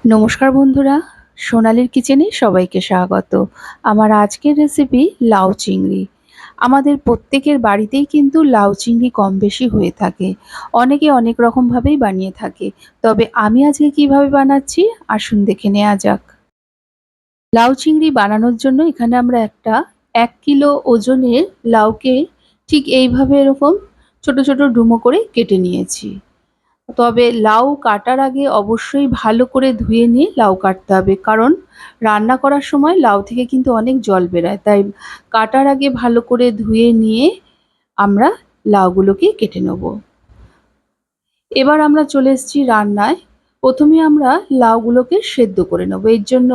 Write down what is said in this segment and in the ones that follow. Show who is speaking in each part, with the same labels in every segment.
Speaker 1: নমস্কার বন্ধুরা, সোনালীর কিচেনে সবাইকে স্বাগত। আমার আজকের রেসিপি লাউ চিংড়ি। আমাদের প্রত্যেকের বাড়িতেই কিন্তু লাউ চিংড়ি কম বেশি হয়ে থাকে। অনেকে অনেক রকমভাবেই বানিয়ে থাকে। তবে আমি আজকে কিভাবে বানাচ্ছি আসুন দেখে নেওয়া যাক। লাউ চিংড়ি বানানোর জন্য এখানে আমরা 1 কিলো ওজনের লাউকে ঠিক এইভাবে এরকম ছোট ছোট ডুমো করে কেটে নিয়েছি। তবে লাউ কাটার আগে অবশ্যই ভালো করে ধুয়ে নিয়ে লাউ কাটতে হবে, কারণ রান্না করার সময় লাউ থেকে কিন্তু অনেক জল বেরোয়, তাই কাটার আগে ভালো করে ধুয়ে নিয়ে আমরা লাউগুলোকে কেটে নেব। এবার আমরা চলে এসেছি রান্নায়। প্রথমে আমরা লাউগুলোকে সেদ্ধ করে নেব। এর জন্য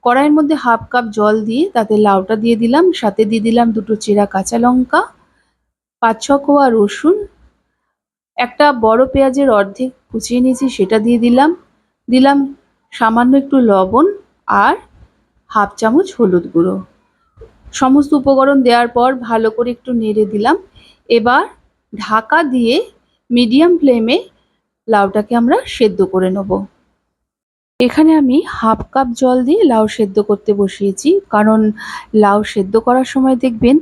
Speaker 1: কড়াইয়ের মধ্যে 1/2 কাপ জল দিয়ে তাতে লাউটা দিয়ে দিলাম, সাথে দিয়ে দিলাম 2টো চেরা কাঁচা লঙ্কা, 5-6 কোয়া রসুন, একটা বড় পেঁয়াজের অর্ধেক কুচিয়ে নিয়েছি সেটা দিয়ে দিলাম, দিলাম সামান্য একটু লবণ আর 1/2 চামচ হলুদ গুঁড়ো। সমস্ত উপকরণ দেওয়ার পর ভালো করে একটু নেড়ে দিলাম। এবার ঢাকা দিয়ে মিডিয়াম ফ্লেমে লাউটাকে আমরা সেদ্ধ করে নেব। এখানে আমি 1/2 কাপ জল দিয়ে লাউ সেদ্ধ করতে বসিয়েছি, কারণ লাউ সেদ্ধ করার সময় দেখবেন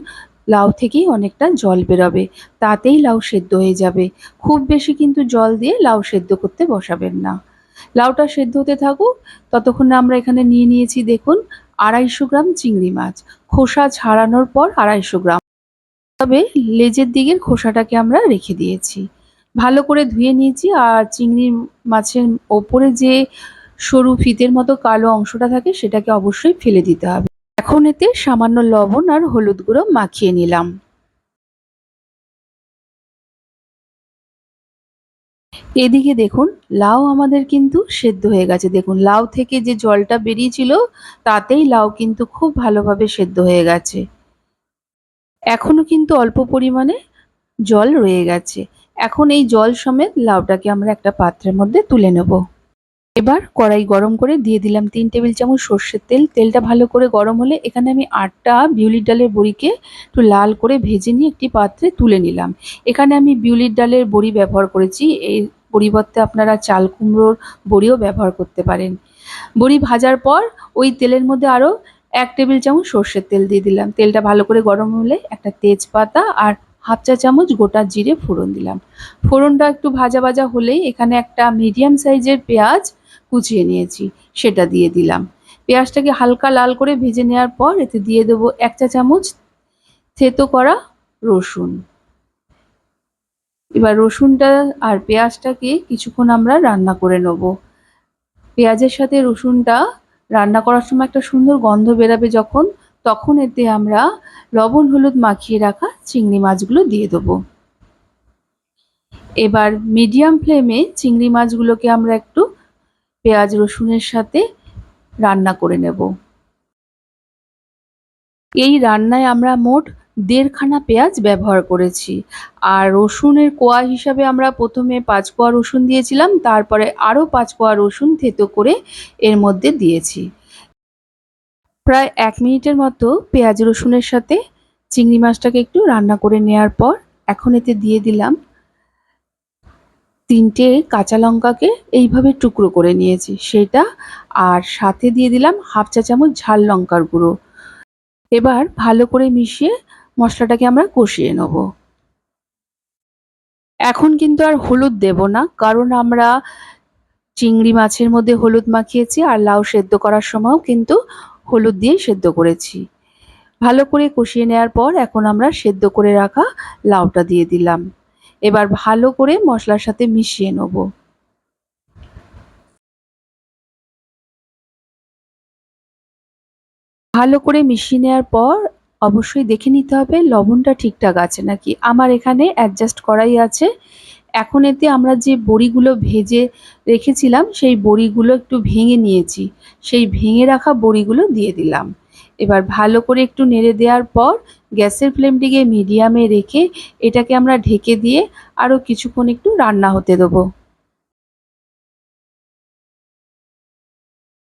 Speaker 1: লাউ থেকেই অনেকটা জল বেরোবে, তাতেই লাউ সেদ্ধ হয়ে যাবে। খুব বেশি কিন্তু জল দিয়ে লাউ সেদ্ধ করতে বসাবেন না। লাউটা সেদ্ধ হতে থাকুক, ততক্ষণে আমরা এখানে নিয়ে নিয়েছি দেখুন 250 গ্রাম চিংড়ি মাছ। খোসা ছাড়ানোর পর 250 গ্রাম, তবে লেজের দিকের খোসাটাকে আমরা রেখে দিয়েছি। ভালো করে ধুয়ে নিয়েছি, আর চিংড়ি মাছের ওপরে যে সরু ফিতের মতো কালো অংশটা থাকে সেটাকে অবশ্যই ফেলে দিতে হবে। এখন এতে সামান্য লবণ আর হলুদ গুঁড়ো মাখিয়ে নিলাম। এদিকে দেখুন লাউ আমাদের কিন্তু সেদ্ধ হয়ে গেছে। দেখুন লাউ থেকে যে জলটা বেরিয়েছিল তাতেই লাউ কিন্তু খুব ভালোভাবে সেদ্ধ হয়ে গেছে। এখনো কিন্তু অল্প পরিমাণে জল রয়ে গেছে। এখন এই জল সমেত লাউটাকে আমরা একটা পাত্রের মধ্যে তুলে নেব। এবার কড়াই গরম করে দিয়ে দিলাম 3 টেবিল চামচ সর্ষের তেল। তেলটা ভালো করে গরম হলে এখানে আমি 8টা বিউলির ডালের বড়িকে একটু লাল করে ভেজে নিয়ে একটি পাত্রে তুলে নিলাম। এখানে আমি বিউলির ডালের বড়ি ব্যবহার করেছি, এর পরিবর্তে আপনারা চাল কুমড়োর বড়িও ব্যবহার করতে পারেন। বড়ি ভাজার পর ওই তেলের মধ্যে আরও 1 টেবিল চামচ সর্ষের তেল দিয়ে দিলাম। তেলটা ভালো করে গরম হলে একটা তেজপাতা আর 1/2 চা চামচ গোটা জিরে ফোড়ন দিলাম। ফোড়নটা একটু ভাজা ভাজা হলেই এখানে একটা মিডিয়াম সাইজের পেঁয়াজ কুচিয়ে নিয়েছি সেটা দিয়ে দিলাম। পেঁয়াজটাকে হালকা লাল করে ভেজে নেওয়ার পর এতে দিয়ে দেবো 1 চা চামচ থেতো করা রসুন। এবার রসুনটা আর পেঁয়াজটাকে কিছুক্ষণ আমরা রান্না করে নেব। পেঁয়াজের সাথে রসুনটা রান্না করার সময় একটা সুন্দর গন্ধ বেরাবে যখন, তখন এতে আমরা লবণ হলুদ মাখিয়ে রাখা চিংড়ি মাছগুলো দিয়ে দেবো। এবার মিডিয়াম ফ্লেমে চিংড়ি মাছগুলোকে আমরা একটু পেঁয়াজ রসুনের সাথে রান্না করে নেব। এই রান্নায় আমরা মোট 1.5 খানা পেঁয়াজ ব্যবহার করেছি, আর রসুনের কোয়া হিসাবে আমরা প্রথমে 5 কোয়া রসুন দিয়েছিলাম, তারপরে আরও 5 কোয়া রসুন থেতো করে এর মধ্যে দিয়েছি। প্রায় 1 মিনিটের মতো পেঁয়াজ রসুনের সাথে চিংড়ি মাছটাকে একটু রান্না করে নেওয়ার পর এখন এতে দিয়ে দিলাম 3টে কাঁচা লঙ্কাকে এইভাবে টুকরো করে নিয়েছি সেটা, আর সাথে দিয়ে দিলাম 1/2 চা চামচ ঝাল লঙ্কার গুঁড়ো। এবার ভালো করে মিশিয়ে মশলাটাকে আমরা কষিয়ে নেব। এখন কিন্তু আর হলুদ দেব না, কারণ আমরা চিংড়ি মাছের মধ্যে হলুদ মাখিয়েছি, আর লাউ সেদ্ধ করার সময়ও কিন্তু হলুদ দিয়ে সেদ্ধ করেছি। ভালো করে কষিয়ে নেওয়ার পর এখন আমরা সেদ্ধ করে রাখা লাউটা দিয়ে দিলাম। এবার ভালো করে মশলার সাথে মিশিয়ে নেব। ভালো করে মিশিয়ে নেওয়ার পর অবশ্যই দেখে নিতে হবে লবণটা ঠিকঠাক আছে নাকি। আমার এখানে অ্যাডজাস্ট করাই আছে। এখন এতে আমরা যে বড়িগুলো ভেজে রেখেছিলাম সেই বড়িগুলো একটু ভেঙে নিয়েছি, সেই ভেঙে রাখা বড়িগুলো দিয়ে দিলাম। এবার ভালো করে একটু নেড়ে দেওয়ার পর গ্যাসের ফ্লেমটিকে মিডিয়ামে রেখে এটাকে আমরা ঢেকে দিয়ে আরও কিছুক্ষণ একটু রান্না হতে দেবো।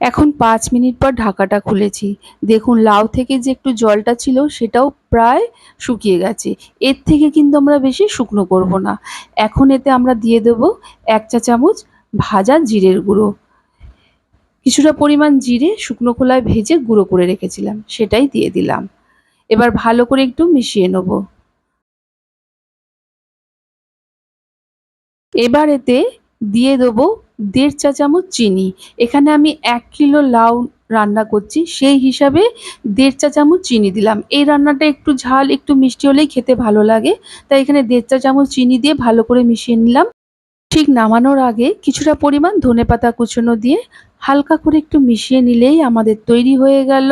Speaker 1: এখন 5 মিনিট পর ঢাকাটা খুলেছি। দেখুন লাউ থেকে যে একটু জলটা ছিল সেটাও প্রায় শুকিয়ে গেছে। এর থেকে কিন্তু আমরা বেশি শুকনো করব না। এখন এতে আমরা দিয়ে দেব 1 চা চামচ ভাজা জিরের গুঁড়ো। কিছুটা পরিমাণ জিরে শুকনো খোলায় ভেজে গুঁড়ো করে রেখেছিলাম, সেটাই দিয়ে দিলাম। এবার ভালো করে একটু মিশিয়ে নেব। এবার এতে দিয়ে দেবো ১.৫ চা চামচ চিনি। এখানে আমি ১ কিলো লাউ রান্না করছি, সেই হিসাবে ১.৫ চা চামচ চিনি দিলাম। এই রান্নাটা একটু ঝাল একটু মিষ্টি হলেই খেতে ভালো লাগে, তাই এখানে ১.৫ চা চামচ চিনি দিয়ে ভালো করে মিশিয়ে নিলাম। ঠিক নামানোর আগে কিছুটা পরিমাণ ধনেপাতা কুচনো দিয়ে হালকা করে একটু মিশিয়ে নিলেই আমাদের তৈরি হয়ে গেল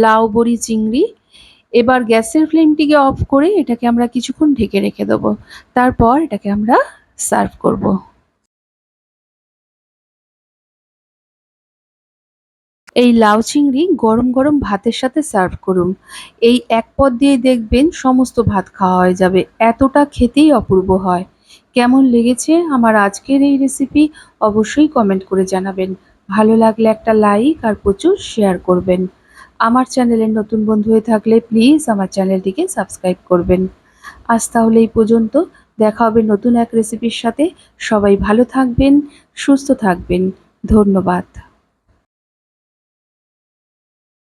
Speaker 1: লাউ বড়ি চিংড়ি। এবার গ্যাসের ফ্লেমটিকে অফ করে এটাকে আমরা কিছুক্ষণ ঢেকে রেখে দেবো। তারপর এটাকে আমরা সার্ভ করব। এই লাউ চিংড়ি গরম গরম ভাতের সাথে সার্ভ করুন। এই এক পদ দিয়েই দেখবেন সমস্ত ভাত খাওয়া হয়ে যাবে, এতটা খেতেই অপূর্ব হয়। কেমন লেগেছে আমার আজকের এই রেসিপি অবশ্যই কমেন্ট করে জানাবেন। ভালো লাগলে একটা লাইক আর প্রচুর শেয়ার করবেন। আমার চ্যানেলের নতুন বন্ধু হয়ে থাকলে প্লিজ আমার চ্যানেলটিকে সাবস্ক্রাইব করবেন। আজ তাহলে এই পর্যন্ত, দেখা হবে নতুন এক রেসিপির সাথে। সবাই ভালো থাকবেন, সুস্থ থাকবেন। ধন্যবাদ।